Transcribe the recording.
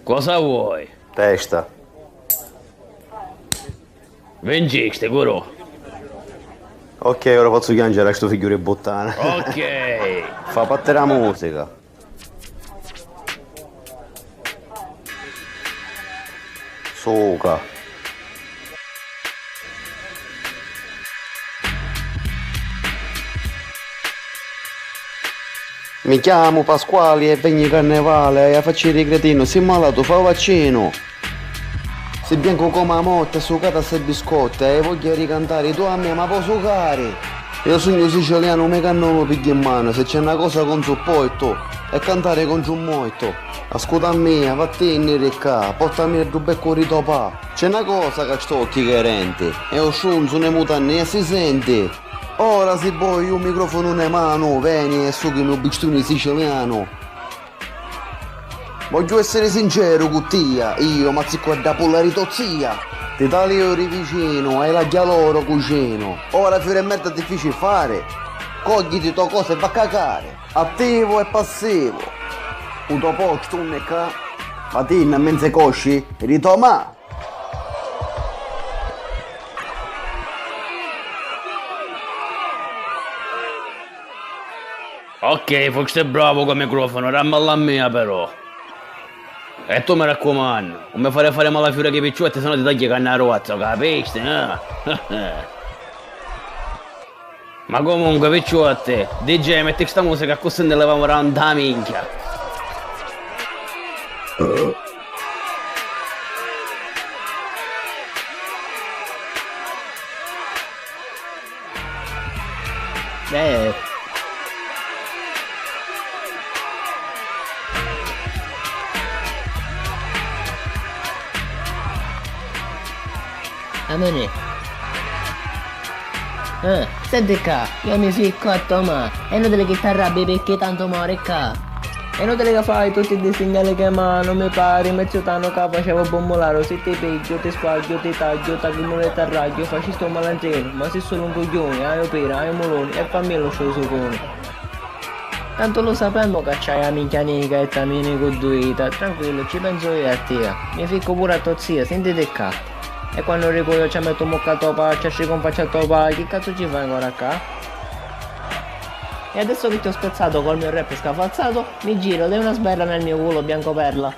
Cosa vuoi? Testa. Vengiste, guru. Ok, ora faccio piangere a sto figlio di bottana. Ok. Fa parte la musica. Soca. Mi chiamo Pasquale e venni carnevale e faccio il cretino, sei malato, fa vaccino. Sei bianco come la morte, succata se biscotta e voglio ricantare tu a me, ma posso succare? Io sogno siciliano, mi cannone pigli in mano, se c'è una cosa con supporto e cantare con giù molto. Ascolta a me, vattene ricca, portami il rubecco ritopà. C'è una cosa che sto occhi che rente, e ho sciunzo ne mutanne e si sente. Ora se vuoi un microfono in mano, vieni e sughimi un bicchione siciliano. Voglio essere sincero con tia, io mazzico da polaritozia. Ti taglio vicino e la loro cucino. Ora fiore e merda è difficile fare. Cogliti tua cosa e va a cagare. Attivo e passivo. Un tuo posto un e ca. Matina mezze cosci, ritoma. Ok, Fox è bravo come microfono, rammalla a mia però. E tu mi raccomando, non mi fare male a fiore che picciotti, se no ti tagli canna rozza, capisci? Ma comunque, picciotti, DJ, metti questa musica così ne levamo randa minchia. Amene. Senti qua, io mi ficco a Toma, è inutile che ti arrabbi perché tanto muore qua. È inutile che fai tutti i segnali che ma non mi pari, mezzo tanto che facevo bommolare, se ti peggio, ti squaglio, ti taglio, taglio e t'arraglio, faccio sto malanteno, ma sei solo un coglione, hai opera, hai moloni, e fammi lo show sopone. Tanto lo sappiamo che c'hai la minchia nega e tamini con duita, tranquillo, ci penso io a te, mi ficco pure a tua zia, sentite qua. E quando arrivo io ci metto un moccato a paccia, ci confacciato a paccia, che cazzo ci fai ancora qua? E adesso che ti ho spezzato col mio rap scafazzato, mi giro, dai una sberla nel mio culo bianco perla.